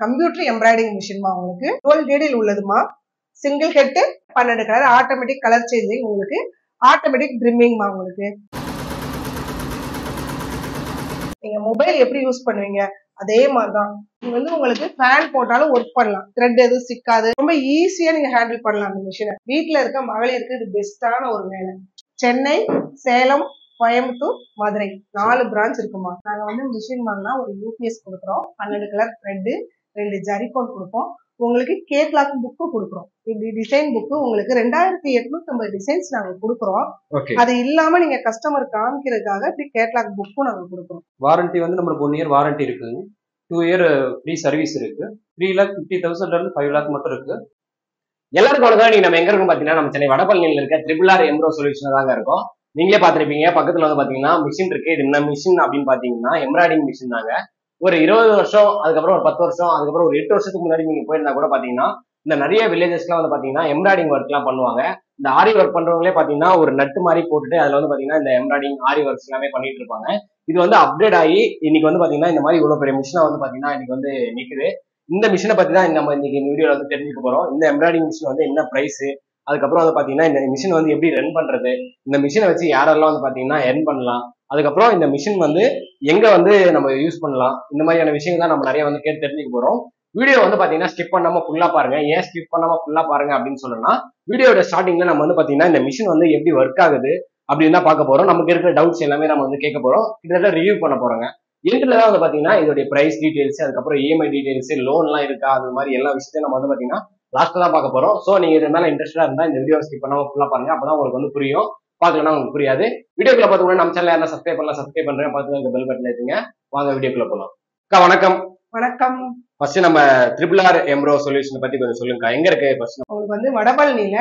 Computer embroidering மிஷின்மா உங்களுக்கு 12 needle உள்ளதுமா. Single head 12 colour, automatic colour changing, உங்களுக்கு ஆட்டோமேட்டிக் ட்ரிம்மிங்மா. உங்களுக்கு நீங்க மொபைல் எப்படி யூஸ் பண்ணுவீங்க அதே மாதிரிதான் நீங்க வந்து உங்களுக்கு ஃபேன் போட்டாலும் ஒர்க் பண்ணலாம். த்ரெட் எதுவும் சிக்காது, ரொம்ப ஈஸியா நீங்க ஹேண்டில் பண்ணலாம் அந்த மிஷினை. வீட்டுல இருக்க மகளிருக்கு இது பெஸ்டான ஒரு வேலை. சென்னை, சேலம், கோயம்புத்தூர், மதுரை 4 பிரான்ச் இருக்குமா. நாங்க வந்து மிஷின் வாங்கினா ஒரு யூபிஎஸ் கொடுக்குறோம், 12 கலர் த்ரெட், 2 ஜரிகோன் கொடுப்போம். உங்களுக்கு கேட்லாக் புக்கு கொடுக்குறோம். இப்படி டிசைன் புக்கு உங்களுக்கு 2850 டிசைன்ஸ் நாங்க கொடுக்குறோம். அது இல்லாம நீங்க கஸ்டமர் காமிக்கிறதுக்காக இப்படி கேட்லாக் புக்கும் நாங்க கொடுக்குறோம். வாரண்டி வந்து நம்மளுக்கு 1 இயர் வாரண்டி இருக்கு, 2 இயர் ஃப்ரீ சர்வீஸ் இருக்கு, 3,50,000 இருந்து 5 lakh மட்டும் இருக்கு. எல்லாருக்கும் வணக்கம். நீங்க நம்ம எங்க இருக்கோம் பாத்தீங்கன்னா, நம்ம சென்னை வடபழனியில் இருக்க RRR எம்ப்ரோ சொல்யூஷன் தாங்க இருக்கும். நீங்களே பாத்திருப்பீங்க, பக்கத்துல வந்து பாத்தீங்கன்னா மிஷின் இருக்கு. இது என்ன மிஷின் அப்படின்னு பாத்தீங்கன்னா எம்ப்ராய்டிங் மிஷின் தாங்க. ஒரு 20 வருஷம், அதுக்கப்புறம் ஒரு 10 வருஷம், அதுக்கப்புறம் ஒரு 8 வருஷத்துக்கு முன்னாடி நீங்க போயிருந்தா கூட பாத்தீங்கன்னா இந்த நிறைய வில்லேஜஸ்லாம் வந்து பாத்தீங்கன்னா எம்ப்ராய்டிங் ஒர்க் எல்லாம் பண்ணுவாங்க. இந்த ஆரி ஒர்க் பண்றவங்களே பாத்தீங்கன்னா ஒரு நட்டு மாதிரி போட்டுட்டு அதுல வந்து பாத்தீங்கன்னா இந்த எம்ப்ராய்டிங் ஆரி ஒர்க்ஸ் எல்லாமே பண்ணிட்டு இருப்பாங்க. இது வந்து அப்டேட் ஆகி இன்னைக்கு வந்து பாத்தீங்கன்னா இந்த மாதிரி இவ்வளவு பெரிய மிஷினா வந்து பாத்தீங்கன்னா இன்னைக்கு வந்து நிக்குது. இந்த மிஷினை பத்தி தான் நம்ம இன்னைக்கு இந்த வீடியோல வந்து தெரிஞ்சுக்க போறோம். இந்த எம்ப்ராய்டிங் மிஷின் வந்து என்ன பிரைஸ், அதுக்கப்புறம் வந்து பாத்தீங்கன்னா இந்த மிஷின் வந்து எப்படி ரன் பண்றது, இந்த மிஷினை வச்சு யாரெல்லாம் வந்து பாத்தீங்கன்னா எர்ன் பண்ணலாம், அதுக்கப்புறம் இந்த மிஷின் வந்து எங்க வந்து நம்ம யூஸ் பண்ணலாம், இந்த மாதிரியான விஷயங்கள் தான் நம்ம நிறைய வந்து கேட்டு தெரிஞ்சுக்க போறோம். வீடியோ வந்து பாத்தீங்கன்னா ஸ்கிப் பண்ணாம ஃபுல்லா பாருங்க. ஏன் ஸ்கிப் பண்ணாம ஃபுல்லா பாருங்க அப்படின்னு சொல்லணும்னா, வீடியோட ஸ்டார்டிங்ல நம்ம வந்து பாத்தீங்கன்னா இந்த மிஷின் வந்து எப்படி ஒர்க் ஆகுது அப்படின்னு தான் பார்க்க போறோம். நமக்கு இருக்கிற டவுட்ஸ் எல்லாமே நம்ம வந்து கேட்க போறோம், கிட்டத்தட்ட ரிவ்யூ பண்ண போறோங்க. எண்ட்ல தான் வந்து பாத்தீங்கன்னா இதோட பிரைஸ் டீடைல்ஸ், அதுக்கப்புறம் இஎம்ஐ டீடைல்ஸ், லோன் எல்லாம் இருக்கா, அது மாதிரி எல்லா விஷயத்தையும் நம்ம வந்து பாத்தீங்கன்னா லாஸ்ட்ல தான் பார்க்க போறோம். சோ நீங்க இது மேல இன்ட்ரெஸ்டா இருந்தா இந்த வீடியோ ஸ்கிப் பண்ணாம ஃபுல்லா பாருங்க, அப்பதான் உங்களுக்கு வந்து புரியும். பாக்கலன்னா உங்களுக்கு புரியாது. வீடியோக்குள்ள பாத்தீங்கன்னா நம்ம சேனல் யாரும் சப்ஸ்கிரைப் பண்ணலாம், சப்ஸ்கிரைப் பண்றேன், பார்த்து பெல் பட்டன் ஏத்துங்க. வாங்க வீடியோக்குள்ள போலாம். அக்கா வணக்கம். வணக்கம். ஃபர்ஸ்ட் நம்ம RRR எம்ப்ரோ சொல்யூஷன் பத்தி கொஞ்சம் சொல்லுங்க. எங்க இருக்கு? ஃபர்ஸ்ட் உங்களுக்கு வந்து வடபழனியில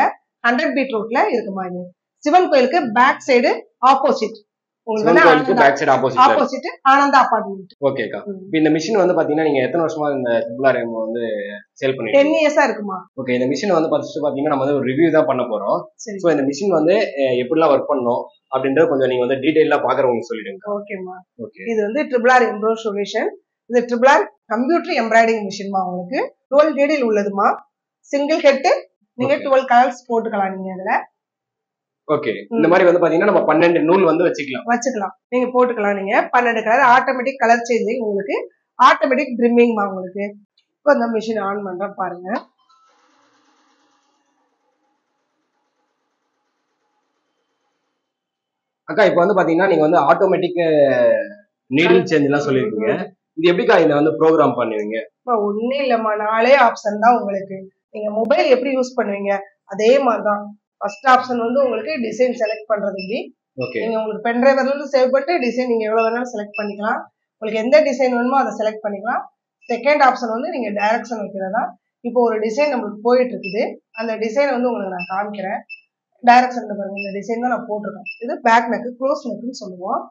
100 பீட் ரோட்ல இருக்குமா. இது சிவன் கோயிலுக்கு பேக் சைடு ஆப்போசிட். உங்களுக்கு back side opposite Ananda apartment. ஓகேக்கா. இந்த மிஷின் வந்து பாத்தீங்கன்னா நீங்க எத்தனை வருஷமா இந்த RRR எம்ப்ரோ வந்து சேல் பண்ணிட்டு 10 இயர்ஸா இருக்குமா. ஓகே. இந்த மிஷின் வந்து ஃபர்ஸ்ட் பாத்தீங்கன்னா நம்ம வந்து ஒரு ரிவ்யூ தான் பண்ண போறோம். சோ இந்த மிஷின் வந்து எப்படிலாம் ஒர்க் பண்ணணும் அப்படின்றது கொஞ்சம் நீங்க வந்து டீடைலா பாக்குறவங்க சொல்லிடுங்க. ஓகேமா. இது வந்து RRR எம்ப்ரோ சொல்யூஷன். இது RRR கம்ப்யூட்டர் எம்ப்ராய்டிங் மிஷின்மா. உங்களுக்கு 12 நீடில் உள்ளதுமா. சிங்கிள் ஹெட், நீங்க 12 கலர்ஸ் போட்டுக்கலாம் நீங்க அதுல. ஓகே. இந்த மாதிரி வந்து பாத்தீங்கன்னா நம்ம 12 நூல் வந்து வச்சுக்கலாம், நீங்க போட்டுக்கலாம். நீங்க 12 கலர், ஆட்டோமேட்டிக் கலர் சேஞ்சிங், உங்களுக்கு ஆட்டோமேட்டிக் ட்ரிம்மிங்மா. உங்களுக்கு இப்போ இந்த மிஷின் ஆன் பண்றேன் பாருங்க. அக்கா இப்போ வந்து பாத்தீங்கன்னா நீங்க வந்து ஆட்டோமேட்டிக் நீடில் சேஞ்ச் எல்லாம் சொல்லிருக்கீங்க. இது எப்படிக்கா இதை வந்து ப்ரோக்ராம் பண்ணுவீங்க? ஒண்ணு இல்லம்மா, 4 ஆப்ஷன் தான் உங்களுக்கு. நீங்க மொபைல் எப்படி யூஸ் பண்ணுவீங்க அதே மாதிரிதான். ஃபர்ஸ்ட் ஆப்ஷன் வந்து உங்களுக்கு டிசைன் செலக்ட் பண்றது. நீங்க உங்களுக்கு பென் டிரைவர்ல இருந்து சேவ் பண்ணிட்டு டிசைன் நீங்க எவ்வளவு வேணாலும் செலக்ட் பண்ணிக்கலாம். உங்களுக்கு எந்த டிசைன் வேணுமோ அதை செலக்ட் பண்ணிக்கலாம். செகண்ட் ஆப்ஷன் வந்து நீங்க டைரக்ஷன் வைக்கிறதா. இப்போ ஒரு டிசைன் நம்மளுக்கு போயிட்டு இருக்குது, அந்த டிசைன் வந்து உங்களுக்கு நான் காமிக்கிறேன். டைரக்ஷன் பாருங்க, இந்த டிசைன் தான் நான் போட்டிருக்கேன். இது பேக் நெக், க்ளோஸ் நெக்னு சொல்லுவோம்.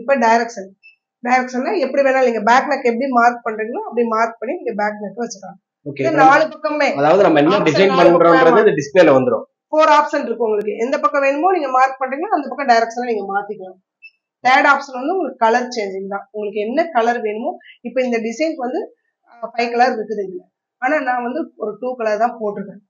இப்போ டைரக்ஷன்ல எப்படி வேணாலும் நீங்க பேக் நெக் எப்படி மார்க் பண்றீங்களோ அப்படி மார்க் பண்ணி நீங்க பேக் நெக் வச்சுக்கலாம். இது 4 பக்கமே, அதாவது நம்ம என்ன டிசைன் பண்றோம்ன்றது டிஸ்ப்ளேல வந்துரும். 4 ஆப்ஷன் இருக்கு உங்களுக்கு. எந்த பக்கம் வேணுமோ நீங்க மார்க் பண்றீங்களோ அந்த பக்கம் டைரக்ஷன்ல நீங்க மாத்திக்கலாம். தேர்ட் ஆப்ஷன் வந்து உங்களுக்கு கலர் சேஞ்சிங் தான். உங்களுக்கு என்ன கலர் வேணுமோ. இப்போ இந்த டிசைனுக்கு வந்து 5 கலர் இருக்குது இதுல, ஆனா நான் வந்து ஒரு 2 கலர் தான் போட்டிருக்கேன்.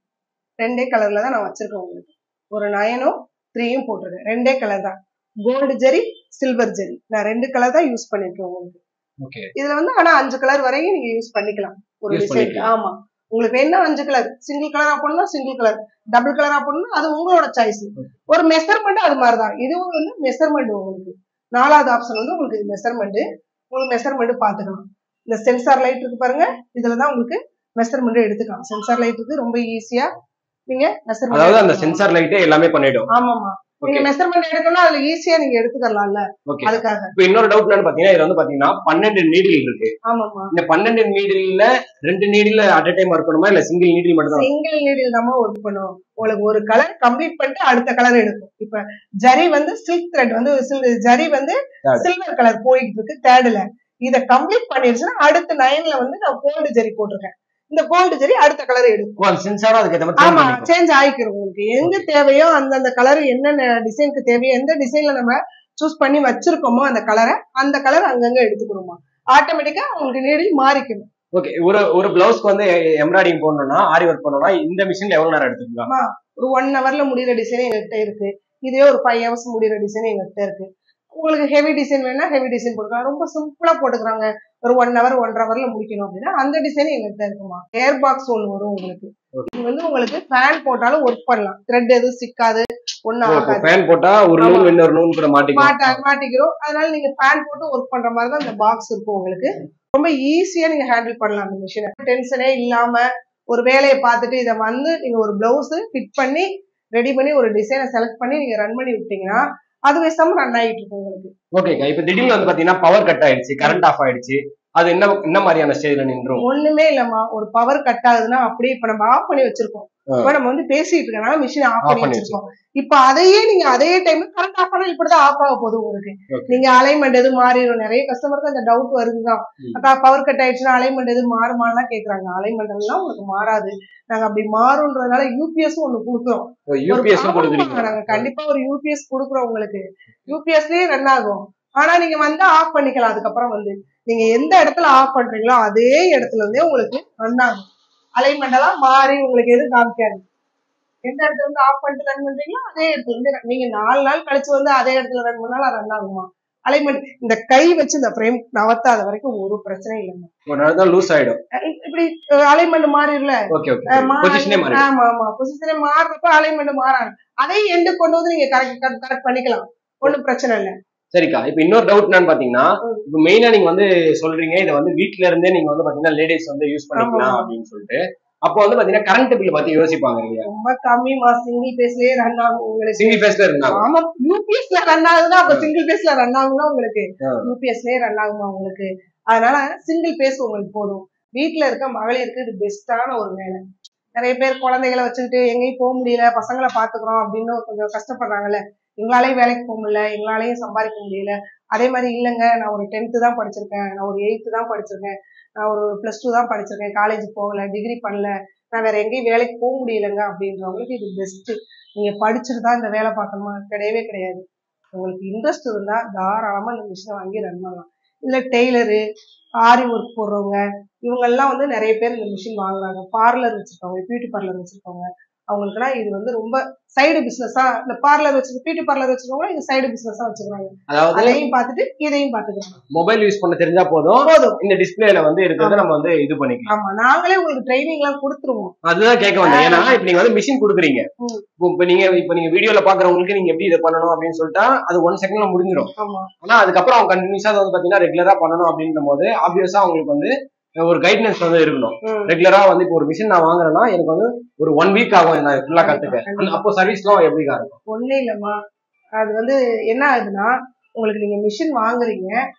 2 கலர்ல தான் நான் வச்சிருக்கேன். உங்களுக்கு ஒரு 9ம் 3யும் போட்டிருக்கேன். 2 கலர் தான். கோல்டு ஜெரி, சில்வர் ஜெரி, நான் 2 கலர் தான் யூஸ் பண்ணிருக்கேன் உங்களுக்கு. இதுல வந்து ஆனா 5 கலர் வரையும் நீங்க யூஸ் பண்ணிக்கலாம் ஒரு டிசைன். ஆமா, உங்களுக்கு வேணா 5 கலர், சிங்கிள் கலரா போடணும், சிங்கிள் கலர், டபுள் கலரா போடணும், அது உங்களோட சாய்ஸ். ஒரு மெஷர்மெண்ட் அது மாதிரிதான். இதுவும் வந்து மெஷர்மெண்ட். உங்களுக்கு 4வது ஆப்ஷன் வந்து உங்களுக்கு மெஷர்மெண்ட். உங்களுக்கு மெஷர்மெண்ட் பாத்துக்கலாம். இந்த சென்சார் லைட் இருக்கு பாருங்க, இதுலதான் உங்களுக்கு மெஷர்மெண்ட் எடுத்துக்கலாம். சென்சார் லைட் இருக்கு, ரொம்ப ஈஸியா நீங்க மெஷர்மெண்ட், அதாவது அந்த சென்சார் லைட்டே எல்லாமே பண்ணிடும். ஆமாமா, நீங்க மெஷர்மெண்ட் எடுக்கணும், அதுல ஈஸியா நீங்க எடுத்துக்கலாம்ல. அதுக்காக இப்போ இன்னொரு டவுட் என்னன்னு பாத்தீங்கன்னா, இதுல வந்து பாத்தீங்கன்னா 12 நீடில் இருக்கு. ஆமாமா. இந்த 12 நீடில்ல 2 நீடில் அட் டைம் ஒர்க் பண்ணுமா, இல்ல சிங்கிள் நீடில் மட்டும் தான்? சிங்கிள் நீடில் தான் ஒர்க் பண்ணும். உங்களுக்கு ஒரு கலர் கம்ப்ளீட் பண்ணிட்டு அடுத்த கலர் எடுக்கும். இப்ப ஜரி வந்து சில்க் த்ரெட் வந்து ஜரி வந்து சில்வர் கலர் போயிட்டு இருக்கு தேர்ட்ல. இத கம்ப்ளீட் பண்ணிடுச்சுன்னா அடுத்த 9ல வந்து நான் கோல்டு ஜரி போட்டிருக்கேன். இந்த கோல்டு ஜரி அடுத்த கலர் எடுக்கும். சென்சாரா அதுக்கு ஏத்த மாதிரி ஆமா, சேஞ்ச் ஆயிக்கும். உங்களுக்கு எங்க தேவையோ அந்த கலர், என்னென்ன டிசைனுக்கு தேவையோ, எந்த டிசைன்ல நம்ம சூஸ் பண்ணி வச்சிருக்கோமோ அந்த கலரை, அந்த கலர் அங்கங்க எடுத்துக்கணுமா. ஆட்டோமேட்டிக்கா உங்களுக்கு நீடில் மாறிக்கணும். ஓகே. ஒரு பிளவுஸ்க்கு வந்து எம்ப்ராய்டிங் போடணும்னா, ஆரி ஒர்க் பண்ணணும்னா இந்த மிஷின்ல எவ்வளவு நேரம் எடுத்துக்கலாம்? ஒரு 1 ஹவர்ல முடிகிற டிசைன் எங்ககிட்ட இருக்கு. இதுவே ஒரு 5 ஹவர்ஸ் முடிகிற டிசைன் எங்ககிட்ட இருக்கு. உங்களுக்கு ஹெவி டிசைன் வேணா ஹெவி டிசைன் போட்டுக்கலாம். ரொம்ப சிம்பிளா போட்டுக்கிறாங்க, ஒரு 1 ஹவர் 1.5 ஹவர்ல முடிக்கணும் அப்படின்னா அந்த டிசைன் எங்ககிட்ட இருக்குமா. ஏர் பாக்ஸ் ஒன்று வரும் உங்களுக்கு. இது வந்து உங்களுக்கு ஃபேன் போட்டாலும் ஒர்க் பண்ணலாம். த்ரெட் எதுவும் சிக்காது, ஒன்னும் ஆகாது. ஃபேன் போட்டா ஒரு நூல் இன்னொரு நூல் கூட மாட்டிக்கிறோம். அதனால நீங்க ஃபேன் போட்டு ஒர்க் பண்ற மாதிரி தான் இந்த பாக்ஸ் இருக்கும் உங்களுக்கு. ரொம்ப ஈஸியா நீங்க ஹேண்டில் பண்ணலாம் அந்த மிஷினை. டென்ஷனே இல்லாம ஒரு வேலையை பார்த்துட்டு இதை வந்து நீங்க ஒரு பிளவுஸ் ஃபிட் பண்ணி ரெடி பண்ணி ஒரு டிசைனை செலக்ட் பண்ணி நீங்க ரன் பண்ணி விட்டீங்கன்னா அது பேசாம ரன் ஆகிட்டு இருக்கும் உங்களுக்கு. ஓகேக்கா. இப்ப திடீர்னு வந்து பாத்தீங்கன்னா பவர் கட் ஆயிடுச்சு, கரண்ட் ஆஃப் ஆயிடுச்சு, அது என்ன மாதிரியான ஸ்டேஜ்ல நின்றும்? ஒண்ணுமே இல்லம்மா. ஒரு பவர் கட் ஆகுதுன்னா அப்படியே இப்ப நம்ம ஆஃப் பண்ணி வச்சிருக்கோம். இப்ப நம்ம வந்து பேசிட்டு இருக்கனால மிஷின் ஆஃப் பண்ணி வச்சிருக்கோம். இப்ப அதையே நீங்க அதே டைம் கரண்ட் ஆஃப் பண்ணா இப்படிதான் ஆஃப் ஆக போகுது உங்களுக்கு. நீங்க அலைன்மெண்ட் எதுவும் மாறிடும். நிறைய கஸ்டமருக்கு அந்த டவுட் வருதுதான். அக்கா பவர் கட் ஆயிடுச்சுன்னா அலைன்மெண்ட் எதுவும் மாறுமாலாம் கேக்குறாங்க. அலைன்மெண்ட் எல்லாம் உங்களுக்கு மாறாது. நாங்க அப்படி மாறும்ன்றதுனால யூபிஎஸ் ஒண்ணு கொடுக்குறோம். நாங்க கண்டிப்பா ஒரு யூபிஎஸ் கொடுக்குறோம் உங்களுக்கு. யூபிஎஸ்லயே ரன் ஆகும். ஆனா நீங்க வந்து ஆஃப் பண்ணிக்கலாம். அதுக்கப்புறம் வந்து நீங்க எந்த இடத்துல ஆஃப் பண்றீங்களோ அதே இடத்துல இருந்தே உங்களுக்கு ரன் ஆகும். அலைன்மெண்ட் எல்லாம் மாறி உங்களுக்கு எதுவும் காமிக்காது. எந்த இடத்துல இருந்து ஆஃப் பண்ணிட்டு ரன் பண்றீங்களோ அதே இடத்துல இருந்து நீங்க 4 நாள் கழிச்சு வந்து அதே இடத்துல ரன் பண்ணாலும் ரன் ஆகுமா. அலைன்மெண்ட் இந்த கை வச்சு இந்த ஃப்ரேம் நவத்தாத வரைக்கும் ஒரு பிரச்சனை இல்லைங்க. லூஸ் ஆயிடும். இப்படி அலைன்மெண்ட் மாறிடல. ஆமா ஆமா பொசிஷனே மாறுறப்ப அலைன்மெண்ட் மாறாது. அதையும் எண்டு கொண்டு வந்து நீங்க கரெக்ட் பண்ணிக்கலாம். ஒன்னும் பிரச்சனை இல்லை. சரிக்கா. இப்ப இன்னொரு டவுட் என்னன்னு பாத்தீங்கன்னா, இப்ப மெயினா நீங்க வந்து சொல்றீங்க இதை வந்து வீட்டுல இருந்தே நீங்க வந்து பாத்தீங்கன்னா லேடிஸ் வந்து யூஸ் பண்ணிக்கலாம் அப்படின்னு சொல்லிட்டு. அப்போ வந்து பாத்தீங்கன்னா கரண்ட் பில் பத்தி யோசிப்பாங்க இல்லையா? ரொம்ப கம்மிமா. சிங்கிள் பேஸ்லயே ரன் ஆகும் உங்களுக்கு. சிங்கிள் பேஸ்ல இருந்தாங்க. ஆமா யூபிஎஸ்ல ரன் ஆகுதுன்னா அப்ப சிங்கிள் பேஸ்ல ரன் ஆகும்னா உங்களுக்கு யூபிஎஸ்லயே ரன் ஆகுமா உங்களுக்கு. அதனால சிங்கிள் பேஸ் உங்களுக்கு போதும். வீட்டுல இருக்க மகளிருக்கு இது பெஸ்டான ஒரு வேலை. நிறைய பேர் குழந்தைகளை வச்சுக்கிட்டு எங்கேயும் போக முடியல, பசங்களை பாத்துக்கிறோம் அப்படின்னு கொஞ்சம் கஷ்டப்படுறாங்கல்ல. எங்களாலையும் வேலைக்கு போக முடியல, எங்களாலையும் சம்பாதிக்க முடியல. அதே மாதிரி இல்லைங்க, நான் ஒரு 10th தான் படிச்சிருக்கேன், நான் ஒரு 8th தான் படிச்சிருக்கேன், நான் ஒரு +2 தான் படிச்சிருக்கேன், காலேஜ் போகல, டிகிரி பண்ணல, நான் வேற எங்கேயும் வேலைக்கு போக முடியலங்க அப்படின்றவங்களுக்கு இது பெஸ்ட். நீங்க படிச்சுட்டு தான் இந்த வேலை பார்க்கணுமா? கிடையவே கிடையாது. உங்களுக்கு இன்ட்ரெஸ்ட் இருந்தா தாராளமா இந்த மிஷினை வாங்கி ரன் பண்ணலாம். இல்ல டெய்லரு, ஆரி ஒர்க் போடுறவங்க இவங்கெல்லாம் வந்து நிறைய பேர் இந்த மிஷின் வாங்குறாங்க. பார்லர் வச்சிருக்கவங்க, பியூட்டி பார்லர் வச்சிருக்கவங்க அவங்களுக்குலாம் இது வந்து ரொம்ப சைடு பிசினஸா, இந்த பார்லர் வச்சிருக்க பியூட்டி பார்லர் வச்சிருக்கவங்க இது சைடு பிசினஸா வச்சுக்கிறாங்க. அதையும் பார்த்துட்டு இதையும் பார்த்துக்கலாம். மொபைல் யூஸ் பண்ண தெரிஞ்சா போதும், இந்த டிஸ்பிளேல வந்து இருக்கிறத நம்ம வந்து இது பண்ணிக்கலாம். ஆமா நாங்களே உங்களுக்கு ட்ரைனிங் எல்லாம் கொடுத்துருவோம். அதுதான் கேட்க வந்தேன். ஏன்னா இப்ப நீங்க வந்து மிஷின் கொடுக்குறீங்க. இப்ப நீங்க வீடியோல பாக்குறவங்களுக்கு நீங்க எப்படி இதை பண்ணணும் அப்படின்னு சொல்லிட்டா அது 1 செகண்ட்ல முடிஞ்சிடும். ஆனா அதுக்கப்புறம் அவங்க கண்டினியூஸா வந்து பாத்தீங்கன்னா ரெகுலரா பண்ணணும் அப்படின்ற போது ஆப்வியஸா அவங்களுக்கு வந்து ஒரு கைட்னஸ் வந்து இருக்கணும். ரெகுலரா வந்து இப்போ ஒரு மிஷின் நான் வாங்குறேன்னா எனக்கு வந்து ஒரு 1 வீக் ஆகும் நான் ஃபுல்லா கத்துக்க. அப்போ சர்வீஸ்லாம் எப்படி இருக்கும்? ஒண்ணே இல்லம்மா. அது வந்து என்ன ஆகுதுன்னா உங்களுக்கு நீங்க மிஷின் வாங்குறீங்க,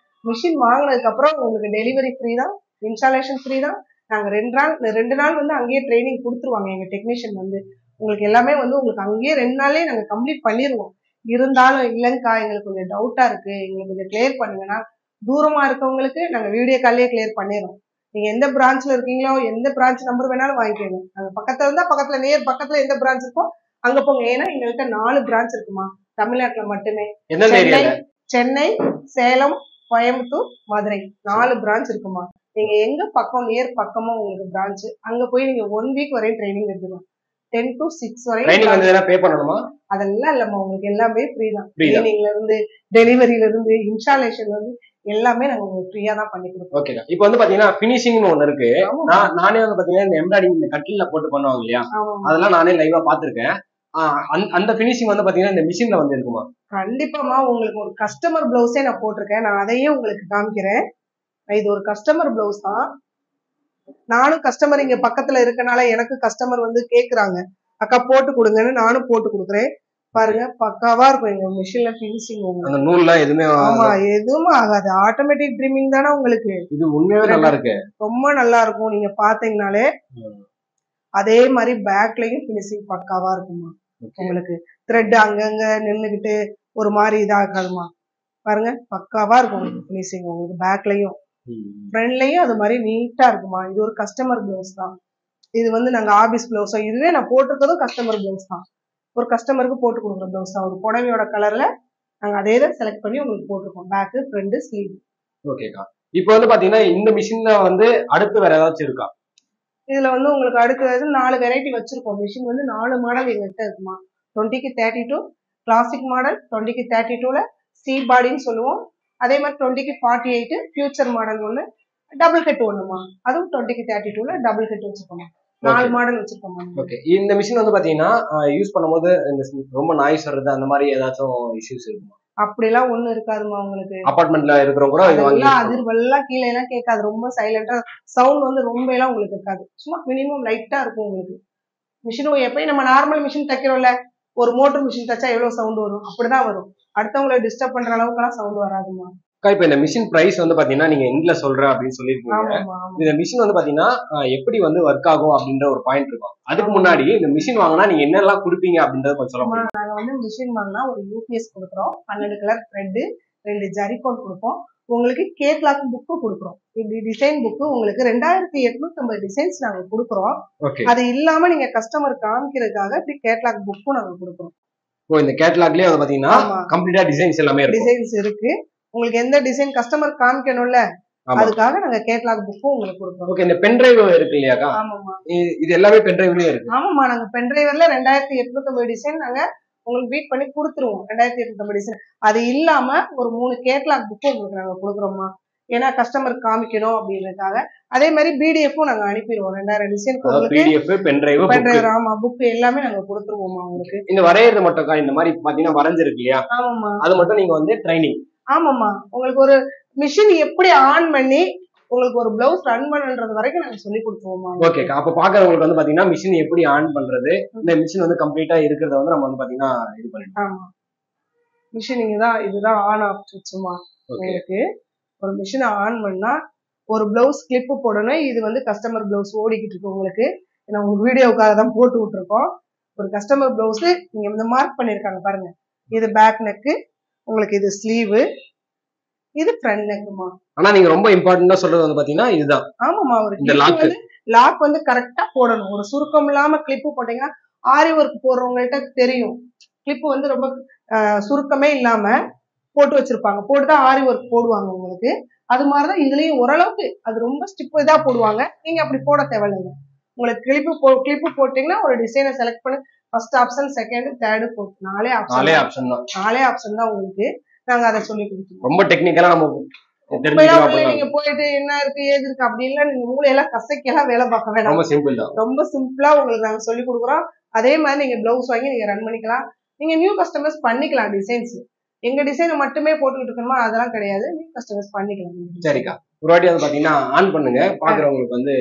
மிஷின் வாங்கினதுக்கு அப்புறம் உங்களுக்கு டெலிவரி ஃப்ரீ தான், இன்ஸ்டாலேஷன் ஃப்ரீ தான். நாங்க 2 நாள் வந்து அங்கேயே ட்ரைனிங் கொடுத்துருவாங்க எங்க டெக்னீஷியன் வந்து. உங்களுக்கு எல்லாமே வந்து உங்களுக்கு அங்கேயே 2 நாள்லயே நாங்க கம்ப்ளீட் பண்ணிடுவோம். இருந்தாலும் இல்லைங்கக்கா எங்களுக்கு கொஞ்சம் டவுட்டா இருக்கு, எங்களுக்கு கொஞ்சம் கிளியர் பண்ணுங்கன்னா தூரமா இருக்கவங்களுக்கு நாங்க வீடியோ கால்லயே கிளியர் பண்ணிடுறோம். நீங்க எந்த பிரான்ச்ல இருக்கீங்களோ எந்த பிரான்ச் நம்பர் வேணாலும் வாங்கிக்கோங்க. நாங்க பக்கத்துல இருந்தா பக்கத்துல நேர் பக்கத்துல எந்த பிரான்ச் இருக்கோ அங்க போங்க. ஏன்னா எங்கள்கிட்ட 4 பிரான்ச் இருக்குமா தமிழ்நாட்டுல மட்டுமே. சென்னை, சேலம், கோயம்புத்தூர், மதுரை 4 பிரான்ச் இருக்குமா. நீங்க எங்க பக்கம் நேர் பக்கமோ உங்களுக்கு பிரான்ச் அங்க போய் நீங்க 1 வீக் வரையும் ட்ரைனிங் எடுத்துக்கலாம். 10 to 6 வரையும் பே பண்ணணுமா? அதெல்லாம் இல்லம்மா. உங்களுக்கு எல்லாமே ஃப்ரீ தான். ட்ரைனிங்ல இருந்து டெலிவரியில இருந்து இன்ஸ்டாலேஷன்ல இருந்து எல்லாமே நாங்க உங்களுக்கு ஃப்ரீயா தான் பண்ணி கொடுப்போம். ஓகே. இப்போ வந்து பாத்தீங்கன்னா ஃபினிஷிங்னு ஒண்ணு இருக்கு. நானே வந்து பாத்தீங்கன்னா இந்த எம்ப்ராய்டிங் இந்த கட்டில்ல போட்டு பண்ணுவாங்க இல்லையா, அதெல்லாம் நானே லைவா பாத்துருக்கேன். அந்த ஃபினிஷிங் வந்து பாத்தீங்கன்னா இந்த மிஷின்ல வந்து இருக்குமா? கண்டிப்பாமா. உங்களுக்கு ஒரு கஸ்டமர் பிளவுஸே நான் போட்டிருக்கேன். நான் அதையும் உங்களுக்கு காமிக்கிறேன். இது ஒரு கஸ்டமர் பிளவுஸ் தான். நானும் கஸ்டமர் இங்க பக்கத்துல இருக்கனால எனக்கு கஸ்டமர் வந்து கேக்குறாங்க, அக்கா போட்டு கொடுங்கன்னு நானும் போட்டு கொடுக்குறேன். பாருங்க பக்காவா இருக்கும் எங்க மிஷின்ல ஃபினிஷிங். அந்த நூல்லாம் எதுவுமே ஆமா எதுவும் ஆகாது. ஆட்டோமேட்டிக் ட்ரிம்மிங் தானே உங்களுக்கு. இது உண்மையாவே நல்லா இருக்கு, ரொம்ப நல்லா இருக்கும். நீங்க பாத்தீங்கனாலே அதே மாதிரி பேக்லயும் ஃபினிஷிங் பக்காவா இருக்குமா. உங்களுக்கு த்ரெட் அங்கங்க நின்னுகிட்டு ஒரு மாதிரி இதாகாதுமா. பாருங்க பக்காவா இருக்கும் உங்களுக்கு ஃபினிஷிங். உங்களுக்கு பேக்லயும் ஃப்ரண்ட்லயும் அது மாதிரி நீட்டா இருக்குமா. இது ஒரு கஸ்டமர் பிளவுஸ் தான். இது வந்து நாங்க ஆபீஸ் பிளவுஸா, இதுவே நான் போட்டிருக்கதும் கஸ்டமர் பிளவுஸ் தான். ஒரு கஸ்டமருக்கு போட்டு கொடுக்குற பிளவுஸ் தான். ஒரு புடவையோட கலர்ல நாங்க அதே தான் செலக்ட் பண்ணி உங்களுக்கு போட்டிருக்கோம். Back, front, sleeve. ஓகேக்கா. இப்போ வந்து பாத்தீங்கன்னா இந்த மிஷின்ல வந்து அடுத்து வேற ஏதாச்சும் இருக்கா? இதுல வந்து உங்களுக்கு அடுத்தது 4 வெரைட்டி வச்சிருக்கோம். மிஷின் வந்து 4 மாடல் எங்ககிட்ட இருக்குமா. 20க்கு 32 கிளாசிக் மாடல், 20க்கு 32ல சி பாடின்னு சொல்லுவோம். அதே மாதிரி 20க்கு 48 ஃபியூச்சர் மாடல் ஒண்ணு, டபுள் ஹெட் ஒண்ணுமா. அதுவும் 20க்கு 32ல டபுள் ஹெட் வச்சிருக்கோம். 4 மாடல் வச்சிருக்கோம். ஓகே. இந்த மிஷின் வந்து பாத்தீங்கன்னா யூஸ் பண்ணும்போது ரொம்ப நாய்ஸ் வருது அந்த மாதிரி ஏதாச்சும் இஷ்யூஸ் இருக்குமா? அப்படிலாம் ஒண்ணும் இருக்காதுமா உங்களுக்கு. அபார்ட்மெண்ட்ல இருக்கிறவங்க கூட இது வாங்கி அதிர்வெல்லாம் கீழே எல்லாம் கேட்காது. ரொம்ப சைலண்டா சவுண்ட் வந்து ரொம்ப எல்லாம் உங்களுக்கு இருக்காது. சும்மா மினிமம் லைட்டா இருக்கும் உங்களுக்கு. மிஷினும் எப்பயும் நம்ம நார்மல் மிஷின் தைக்கிறோம்ல, ஒரு மோட்டர் மிஷின் தைச்சா எவ்வளவு சவுண்ட் வரும் அப்படிதான் வரும். அடுத்தவங்களை டிஸ்டர்ப் பண்ற அளவுக்கு எல்லாம் சவுண்ட் வராதுமா. இப்ப இந்த மிஷின் பிரைஸ் வந்து பாத்தீங்கன்னா நீங்க எண்ட்ல சொல்ற அப்படின்னு சொல்லிருக்கீங்க. இந்த மிஷின் வந்து பாத்தீங்கன்னா எப்படி வந்து ஒர்க் ஆகும் அப்படின்ற ஒரு பாயிண்ட் இருக்கும். அதுக்கு முன்னாடி இந்த மிஷின் வாங்கினா நீங்க என்னெல்லாம் கொடுப்பீங்க அப்படின்றத கொஞ்சம் சொல்ல முடியுமா? நாங்க வந்து மிஷின் வாங்கினா ஒரு யூபிஎஸ் கொடுக்குறோம், 12 கலர் த்ரெட், 2 ஜரிகோன் கொடுப்போம். உங்களுக்கு கேட்லாக் புக்கு கொடுக்குறோம். இப்படி டிசைன் புக்கு உங்களுக்கு 2850 டிசைன்ஸ் நாங்க கொடுக்குறோம். அது இல்லாம நீங்க கஸ்டமர் காமிக்கிறதுக்காக இப்படி கேட்லாக் புக்கும் நாங்க கொடுக்குறோம். இந்த கேட்லாக்லயே வந்து பாத்தீங்கன்னா கம்ப்ளீட்டா டிசைன்ஸ் எல்லாமே இருக்கு. டிசைன்ஸ் இருக்கு. உங்களுக்கு எந்த டிசைன் கஸ்டமர் காமிக்கணும்ல, அதுக்காக நாங்க கேட்லாக் புக்கும் உங்களுக்கு கொடுக்குறோம். ஓகே. இந்த பென் டிரைவ் இருக்கு இல்லையாக்கா? ஆமாமா. இது எல்லாமே பென் டிரைவ்லயே இருக்கு. ஆமாமா. நாங்க பென் டிரைவர்ல 2850 டிசைன் நாங்க உங்களுக்கு பீட் பண்ணி கொடுத்துருவோம். 2850 டிசைன். அது இல்லாம ஒரு 3 கேட்லாக் புக்கும் உங்களுக்கு நாங்க கொடுக்குறோமா. ஏன்னா கஸ்டமர் காமிக்கணும் அப்படின்றதுக்காக. அதே மாதிரி பிடிஎஃப்பும் நாங்க அனுப்பிடுவோம். 2000 டிசைன் பிடிஎஃப், பென் டிரைவ், ஆமா புக் எல்லாமே நாங்க கொடுத்துருவோமா உங்களுக்கு. இந்த வரையறது மட்டும் இந்த மாதிரி பாத்தீங்கன்னா வரைஞ்சிருக்கு இல்லையா? ஆமாமா. அது மட்டும் நீங்க வந்து ட்ரைனிங். ஆமாமா. உங்களுக்கு ஒரு மிஷின் எப்படி ஆன் பண்ணி உங்களுக்கு ஒரு பிளவுஸ் ரன் பண்றது வரைக்கும் நாங்க சொல்லி கொடுத்துருவோமா. ஓகே. அப்ப பாக்குறவங்களுக்கு வந்து பாத்தீங்கன்னா மிஷின் எப்படி ஆன் பண்றது, இந்த மிஷின் வந்து கம்ப்ளீட்டா இருக்கிறத வந்து நம்ம வந்து பாத்தீங்கன்னா இது பண்ணிட்டோம். ஆமா. மிஷின் இதுதான் ஆன் ஆஃப் சுவிட்சுமா. உங்களுக்கு ஒரு மிஷினை ஆன் பண்ணா ஒரு பிளவுஸ் கிளிப்பு போடணும். இது வந்து கஸ்டமர் பிளவுஸ் ஓடிக்கிட்டு இருக்கு உங்களுக்கு. ஏன்னா உங்க வீடியோவுக்காக தான் போட்டு விட்டுருக்கோம். ஒரு கஸ்டமர் பிளவுஸ் நீங்க இந்த மார்க் பண்ணிருக்காங்க பாருங்க. இது பேக் நெக்கு, உங்களுக்கு இது ஸ்லீவு, இது ஃப்ரண்ட் நெக்குமா. ஆனா நீங்க ரொம்ப இம்பார்ட்டன்டா சொல்றது வந்து பாத்தீங்கன்னா இதுதான். ஆமாமா. ஒரு லாக் வந்து கரெக்டா போடணும். ஒரு சுருக்கம் இல்லாம கிளிப்பு போட்டீங்கன்னா ஆரி ஒர்க் போடுறவங்கள்ட்ட தெரியும். கிளிப்பு வந்து ரொம்ப சுருக்கமே இல்லாம போட்டு வச்சிருப்பாங்க. போட்டுதான் ஆரி ஒர்க் போடுவாங்க உங்களுக்கு. அது மாதிரிதான் இதுலயும் ஓரளவுக்கு அது ரொம்ப ஸ்டிப் இதா போடுவாங்க. நீங்க அப்படி போட தேவையில்லைங்க. உங்களுக்கு கிளிப்பு போட்டீங்கன்னா ஒரு டிசைனை செலக்ட் பண்ணி first option, second, third, fourth 4 option தான் உங்களுக்கு. நாங்க அதை சொல்லி கொடுத்துருவோம். ரொம்ப டெக்னிக்கலா நம்ம நீங்க போயிட்டு என்ன இருக்கு ஏது இருக்கு அப்படி இல்ல, நீங்க மூளையெல்லாம் கசைக்கெல்லாம் வேலை பார்க்க வேண்டாம். ரொம்ப சிம்பிளா உங்களுக்கு நாங்க சொல்லி கொடுக்குறோம். அதே மாதிரி நீங்க பிளவுஸ் வாங்கி நீங்க ரன் பண்ணிக்கலாம். நீங்க நியூ கஸ்டமர்ஸ் பண்ணிக்கலாம். டிசைன்ஸ் எங்க டிசைனை மட்டுமே போட்டுக்கிட்டு இருக்கணுமா அதெல்லாம் கிடையாது. நியூ கஸ்டமர்ஸ் பண்ணிக்கலாம். சரிக்கா. ஒரு வாட்டி வந்து பாத்தீங்கன்னா ஆன் பண்ணுங்க, பாக்குறவங்களுக்கு வந்து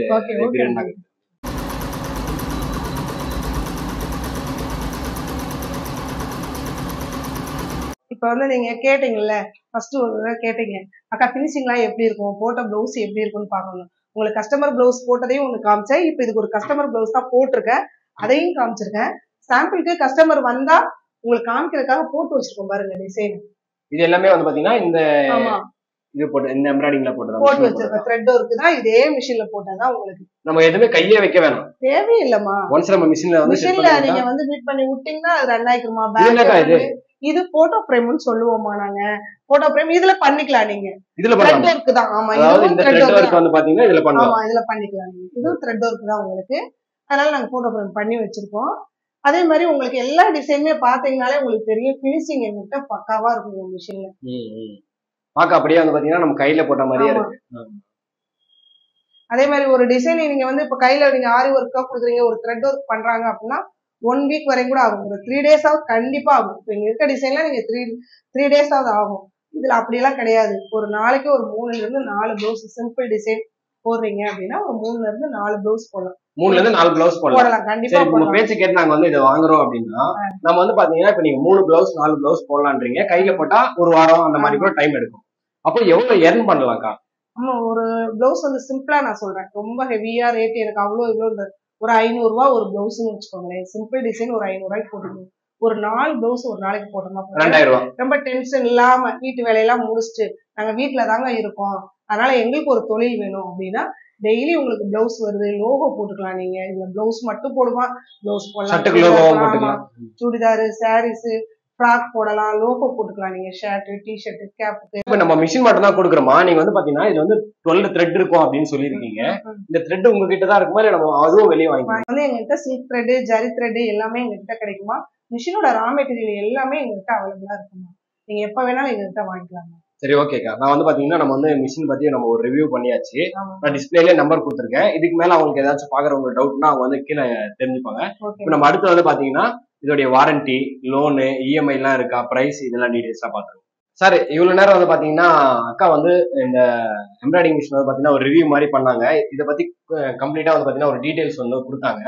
இப்ப வந்து நீங்க கேட்டீங்கல்ல, ஃபர்ஸ்ட் ஒரு கேட்டீங்க அக்கா பினிஷிங்லாம் எப்படி இருக்கும், போட்ட பிளவுஸ் எப்படி இருக்கும்னு பாக்கணும். உங்களுக்கு கஸ்டமர் பிளவுஸ் போட்டதையும் ஒண்ணு காமிச்சேன். இப்ப இதுக்கு ஒரு கஸ்டமர் பிளவுஸ் தான் போட்டிருக்கேன், அதையும் காமிச்சிருக்கேன். சாம்பிளுக்கு கஸ்டமர் வந்தா உங்களுக்கு காமிக்கிறதுக்காக போட்டு வச்சிருக்கோம் பாருங்க டிசைன். இது எல்லாமே வந்து பாத்தீங்கன்னா இந்த இது போட்டு இந்த எம்ப்ராய்டிங்ல போட்டு வச்சிருக்கேன். த்ரெட் ஒர்க் தான் இதே மிஷின்ல போட்டதான் உங்களுக்கு. நம்ம எதுவுமே கையிலே வைக்க வேணாம், தேவையில்லைமா. ஒன்ஸ் நம்ம மிஷின்ல நீங்க வந்து பீட் பண்ணி விட்டீங்கன்னா அது ரன் ஆயிக்குமா. இது போட்டோ ஃப்ரேம்னு சொல்லுவோமா நாங்க. போட்டோ ஃப்ரேம் இதுல பண்ணிக்கலாம். நீங்க இதுல த்ரெட் ஒர்க் தான். ஆமா, இது த்ரெட் ஒர்க் வந்து பாத்தீங்கன்னா இதுல பண்ணலாம். ஆமா, இதுல பண்ணிக்கலாம். இது த்ரெட் ஒர்க் தான் உங்களுக்கு. அதனால நாங்க போட்டோ ஃப்ரேம் பண்ணி வச்சிருக்கோம். அதே மாதிரி உங்களுக்கு எல்லா டிசைனுமே பாத்தீங்கன்னாலே உங்களுக்கு தெரியும் ஃபினிஷிங் என்கிட்ட பக்காவா இருக்கும் மிஷின்ல. பாக்க அப்படியே வந்து பாத்தீங்கன்னா நம்ம கையில போட்ட மாதிரியே இருக்கு. அதே மாதிரி ஒரு டிசைன் நீங்க வந்து இப்ப கையில நீங்க ஆரி ஒர்க்கா கொடுக்குறீங்க, ஒரு த்ரெட் ஒர்க் பண்றாங்க அப்படின்னா 1 வீக் வரைக்கும் கூட ஆகும். ஒரு 3 days ஆகுது கண்டிப்பா ஆகும். இப்ப இங்க இருக்க டிசைன்ல நீங்க 3 days ஆகுது ஆகும். இதுல அப்படியெல்லாம் கிடையாது. ஒரு நாளைக்கு ஒரு 3ல இருந்து 4 பிளவுஸ் சிம்பிள் டிசைன் போடுறீங்க அப்படின்னா ஒரு 3ல இருந்து 4 பிளவுஸ் போடலாம். 3ல இருந்து 4 பிளவுஸ் போடலாம். கண்டிப்பா. உங்க பேச்சு கேட்டு நாங்க வந்து இதை வாங்குறோம் அப்படின்னா நம்ம வந்து பாத்தீங்கன்னா இப்ப நீங்க 3 பிளவுஸ் 4 பிளவுஸ் போடலான்றீங்க. கையில போட்டா ஒரு வாரம் அந்த மாதிரி கூட டைம் எடுக்கும். அப்போ எவ்வளவு எர்ன் பண்ணலாம்க்கா? ஆமா, ஒரு பிளவுஸ் வந்து சிம்பிளா நான் சொல்றேன், ரொம்ப ஹெவியா ரேட் எனக்கு அவ்வளவு இவ்வளவு ஒரு 500 ரூபாய் ஒரு பிளவுஸ்ன்னு வச்சுக்கோங்களேன். சிம்பிள் டிசைன் ஒரு 500 ரூபாய்க்கு போட்டுக்கணும். ஒரு 4 பிளவுஸ் ஒரு நாளைக்கு போட்டோம்னா 2000 ரூபாய். ரொம்ப டென்ஷன் இல்லாம வீட்டு வேலையெல்லாம் முடிச்சுட்டு நாங்க வீட்டுல தாங்க இருக்கோம், அதனால எங்களுக்கு ஒரு தொழில் வேணும் அப்படின்னா டெய்லி உங்களுக்கு பிளவுஸ் வருது, லோகோ போட்டுக்கலாம். நீங்க இந்த பிளவுஸ் மட்டும் போடுமா, பிளவுஸ் போடலாம், சுடிதாரு, சாரீஸ், ஃப்ராக் போடலாம், லோகோ போட்டுக்கலாம், நீங்க ஷர்ட், டிஷர்ட், கேப்புக்கு. இப்ப நம்ம மிஷின் மட்டும் தான் கொடுக்குறோமா? நீங்க வந்து பாத்தீங்கன்னா இது வந்து 12 த்ரெட் இருக்கும் அப்படின்னு சொல்லியிருக்கீங்க. இந்த த்ரெட் உங்ககிட்ட தான் இருக்குமா இல்ல நம்ம அதுவும் வெளியே வாங்கிக்கலாம்? வந்து எங்ககிட்ட சில்க் த்ரெட், ஜரி த்ரெட் எல்லாமே எங்ககிட்ட கிடைக்குமா. மிஷினோட ரா மெட்டீரியல் எல்லாமே எங்ககிட்ட அவைலபிளா இருக்குமா. நீங்க எப்ப வேணாலும் எங்ககிட்ட வாங்கிக்கலாம். சரி, ஓகேக்கா. நான் வந்து பாத்தீங்கன்னா நம்ம வந்து மிஷின் பத்தி நம்ம ஒரு ரிவ்யூ பண்ணியாச்சு. நான் டிஸ்பிளேல நம்பர் கொடுத்துருக்கேன். இதுக்கு மேல அவங்களுக்கு ஏதாச்சும் பாக்குறவங்க டவுட்னா அவங்க வந்து கீழே தெரிஞ்சுப்பாங்க. இப்ப நம்ம அடுத்து வந்து பாத்தீங்கன்னா இதோடைய வாரண்டி, லோனு, இஎம்ஐ எல்லாம் இருக்கா, பிரைஸ், இதெல்லாம் டீடைல்ஸா பாத்துருவோம். சார் இவ்வளவு நேரம் வந்து பாத்தீங்கன்னா அக்கா வந்து இந்த எம்ப்ராய்டிங் மிஷின் வந்து பாத்தீங்கன்னா ஒரு ரிவ்யூ மாதிரி பண்ணாங்க. இதை பத்தி கம்ப்ளீட்டா வந்து பாத்தீங்கன்னா ஒரு டீடைல்ஸ் வந்து கொடுத்தாங்க.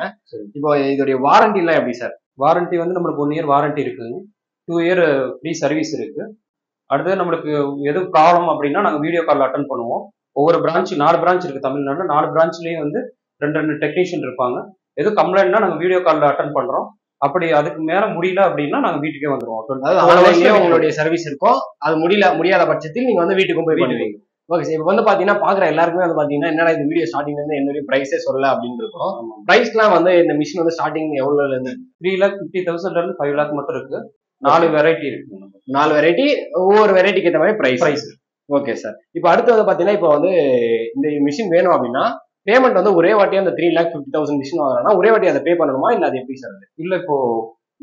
இப்போ இதோடைய வாரண்டி எல்லாம் எப்படி சார்? வாரண்டி வந்து நம்மளுக்கு 1 இயர் வாரண்டி இருக்குங்க. 2 இயர் ஃப்ரீ சர்வீஸ் இருக்கு. அடுத்தது நம்மளுக்கு எது ப்ராப்ளம் அப்படின்னா நாங்கள் வீடியோ கால் அட்டன் பண்ணுவோம். ஒவ்வொரு பிரான்ச் 4 பிரான்ச் இருக்கு தமிழ்நாடு. 4 பிரான்ச்லயும் வந்து 2 டெக்னீஷியன் இருப்பாங்க. எது கம்ப்ளைண்ட்னா நாங்கள் வீடியோ கால் அட்டன் பண்றோம். அப்படி அதுக்கு மேல முடியல அப்படின்னா நாங்க வீட்டுக்கே வந்துருவோம். அதாவது உங்களுடைய சர்வீஸ் இருக்கும். அது முடியாத பட்சத்தில் நீங்க வந்து வீட்டுக்கும் போய் பண்ணுவீங்க. Okay sir. இப்போ வந்து பாத்தீங்கன்னா பாக்குற எல்லாருக்குமே வந்து பாத்தீங்கன்னா என்னடா இந்த வீடியோ ஸ்டார்டிங்ல இருந்து என்னுடைய பிரைஸே சொல்லல அப்படின்னு இருக்கும். பிரைஸ்லாம் வந்து இந்த மிஷின் வந்து ஸ்டார்டிங் எவ்வளவுல இருந்து 3,50,000 இருந்து 5 lakh மட்டும் இருக்கு. 4 வெரைட்டி இருக்கு. 4 வெரைட்டி, ஒவ்வொரு வெரைட்டிக்கு ஏற்ற மாதிரி பிரைஸ். Okay sir. இப்போ அடுத்து வந்து பாத்தீங்கன்னா இப்போ வந்து இந்த மிஷின் வேணும் அப்படின்னா பேமெண்ட் வந்து ஒரே வாட்டி அந்த 3,50,000 மிஷின் வாங்குறோம்னா ஒரே வாட்டி அதை பே பண்ணணுமா இல்ல அது எப்படி சார்? இல்ல இப்போ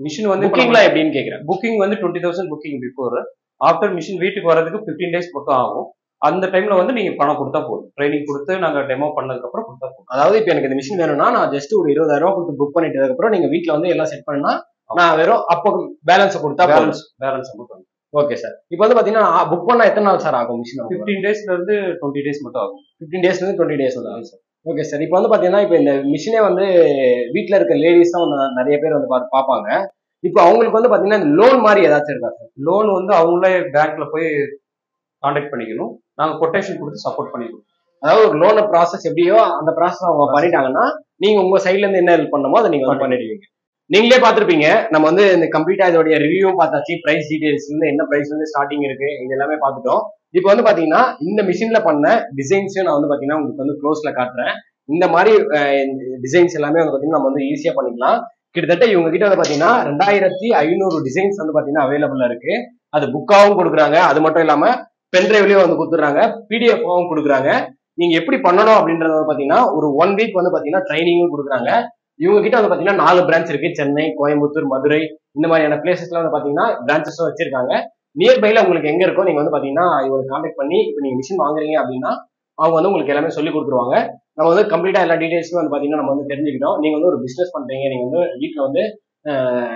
மிஷின் வந்து புக்கிங்லாம் எப்படின்னு கேக்குறேன். புக்கிங் வந்து 20,000 புக்கிங் பிஃபோர். ஆஃப்டர் மிஷின் வீட்டுக்கு வரதுக்கு 15 days பக்கம் ஆகும். அந்த டைம்ல வந்து நீங்க பணம் கொடுத்தா போதும். ட்ரைனிங் கொடுத்து நாங்க டெமோ பண்ணதுக்கு அப்புறம் கொடுத்தா போதும். அதாவது இப்போ எனக்கு இந்த மிஷின் வேணும்னா நான் ஜஸ்ட் ஒரு 20,000 கொடுத்து புக் பண்ணிட்டதுக்கு அப்புறம் நீங்க வீட்டுல வந்து எல்லாம் செட் பண்ணா நான் வெறும் அப்போ பேலன்ஸ் கொடுத்தா பேலன்ஸ் கொடுத்தேன். Okay sir. இப்போ வந்து பாத்தீங்கன்னா புக் பண்ணா எத்தனை நாள் சார் ஆகும் மிஷின்? 15 daysல இருந்து 20 days மட்டும் ஆகும். 15 daysல இருந்து 20 days வந்து ஆகும் சார். Okay sir. இப்போ வந்து பாத்தீங்கன்னா இப்போ இந்த மிஷினே வந்து வீட்டுல இருக்க லேடிஸ் தான் வந்து நிறைய பேர் வந்து பாப்பாங்க. இப்போ அவங்களுக்கு வந்து பாத்தீங்கன்னா இந்த லோன் மாதிரி ஏதாச்சும் இருக்கா சார்? லோன் வந்து அவங்களே பேங்க்ல போய் கான்டாக்ட் பண்ணிக்கணும். நாங்க கொட்டேஷன் கொடுத்து சப்போர்ட் பண்ணிக்கணும். அதாவது ஒரு லோன் ப்ராசஸ் எப்படியோ அந்த ப்ராசஸ் அவங்க பண்ணிட்டாங்கன்னா நீங்க உங்க சைட்ல இருந்து என்ன ஹெல்ப் பண்ணணுமோ அதை நீங்க பண்ணிடுவீங்க. நீங்களே பாத்திருப்பீங்க. நம்ம வந்து இந்த கம்ப்ளீட்டா இதோடைய ரிவ்யூ பார்த்தாச்சு. பிரைஸ் டீடைல்ஸ் வந்து என்ன பிரைஸ் வந்து ஸ்டார்டிங் இருக்கு இது எல்லாமே பார்த்துட்டோம். இப்போ வந்து பாத்தீங்கன்னா இந்த மிஷின்ல பண்ண டிசைன்ஸையும் நான் வந்து பாத்தீங்கன்னா உங்களுக்கு வந்து க்ளோஸ்ல காட்டுறேன். இந்த மாதிரி டிசைன்ஸ் எல்லாமே வந்து பாத்தீங்கன்னா நம்ம வந்து ஈஸியா பண்ணிக்கலாம். கிட்டத்தட்ட இவங்க கிட்ட வந்து பாத்தீங்கன்னா 2,500 டிசைன்ஸ் வந்து பாத்தீங்கன்னா அவைலபிளா இருக்கு. அது புக்காவும் கொடுக்குறாங்க. அது மட்டும் இல்லாம பென்ட்ரைவ்லயும் வந்து கொடுத்துறாங்க, பிடிஎஃபாவும் கொடுக்குறாங்க. நீங்க எப்படி பண்ணணும் அப்படின்றத பாத்தீங்கன்னா ஒரு 1 week வந்து பாத்தீங்கன்னா ட்ரைனிங்கும் கொடுக்குறாங்க. இவங்க கிட்ட வந்து பாத்தீங்கன்னா 4 பிரான்ச் இருக்கு. சென்னை, கோயம்புத்தூர், மதுரை இந்த மாதிரியான பிளேசஸ்ல வந்து பாத்தீங்கன்னா பிரான்ச்சஸும் வச்சிருக்காங்க. நியர்பைல உங்களுக்கு எங்க இருக்கோ நீங்க வந்து பாத்தீங்கன்னா இவங்க கான்டாக்ட் பண்ணி இப்போ நீங்க மிஷின் வாங்குறீங்க அப்படின்னா அவங்க வந்து உங்களுக்கு எல்லாமே சொல்லி கொடுத்துருவாங்க. நம்ம வந்து கம்ப்ளீட்டா எல்லா டீடைல்ஸும் வந்து பாத்தீங்கன்னா நம்ம வந்து தெரிஞ்சுக்கிட்டோம். நீங்க வந்து ஒரு பிசினஸ் பண்றீங்க, நீங்க வந்து வீட்டுல வந்து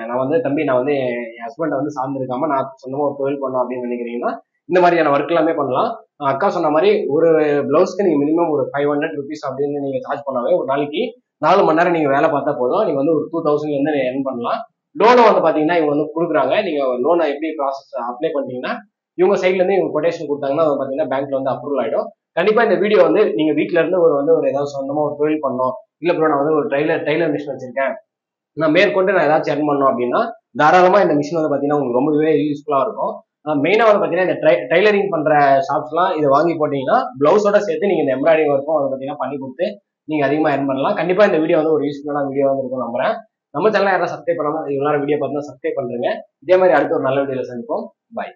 நான் வந்து தம்பி நான் வந்து என் ஹஸ்பண்டை வந்து சார்ந்திருக்காம நான் சொந்தமா ஒரு தொழில் பண்ணணும் அப்படின்னு நினைக்கிறீங்கன்னா இந்த மாதிரியான ஒர்க் எல்லாமே பண்ணலாம். அக்கா சொன்ன மாதிரி ஒரு பிளவுஸ்க்கு நீங்க மினிமம் ஒரு 500 rupees அப்படின்னு நீங்க சார்ஜ் பண்ணாவே ஒரு நாளைக்கு 4 மணி நேரம் நீங்க வேலை பார்த்தா போதும். நீங்க வந்து ஒரு 2,000 வந்து earn பண்ணலாம். லோனும் வந்து பாத்தீங்கன்னா இவங்க வந்து கொடுக்குறாங்க. நீங்க லோனை எப்படி ப்ராசஸ் அப்ளை பண்ணீங்கன்னா இவங்க சைட்ல இருந்து இவங்க கொட்டேஷன் கொடுத்தாங்கன்னா வந்து பாத்தீங்கன்னா பேங்க்ல வந்து அப்ரூவல் ஆயிடும். கண்டிப்பா இந்த வீடியோ வந்து நீங்க வீட்டுல இருந்து ஒரு ஏதாவது சொந்தமா ஒரு தொழில் பண்ணணும், இல்ல ப்ரோ நான் வந்து ஒரு டைலர் மிஷின் வச்சிருக்கேன், நான் மேற்கொண்டு நான் ஏதாச்சும் earn பண்ணணும் அப்படின்னா தாராளமா இந்த மிஷின் வந்து பாத்தீங்கன்னா உங்களுக்கு ரொம்பவே யூஸ்ஃபுல்லா இருக்கும். மெயினா வந்து பாத்தீங்கன்னா இந்த டைலரிங் பண்ற ஷாப்ஸ் எல்லாம் இதை வாங்கி போட்டீங்கன்னா பிளவுஸோட சேர்த்து நீங்க இந்த எம்ப்ராய்டிங் ஒர்க்கும் வந்து பாத்தீங்கன்னா பண்ணி கொடுத்து நீங்க அதிகமா earn பண்ணலாம். கண்டிப்பா இந்த வீடியோ வந்து ஒரு யூஸ்ஃபுல்லான வீடியோ வந்து இருக்கும் நம்புறேன். நம்ம சேனல் யாராவது சப்ஸ்கிரைப் பண்ணாம இவ்வளவு வீடியோ பார்த்தா சப்ஸ்கிரைப் பண்றீங்க. இதே மாதிரி அடுத்த ஒரு நல்ல வீடியோல சந்திப்போம். பாய்.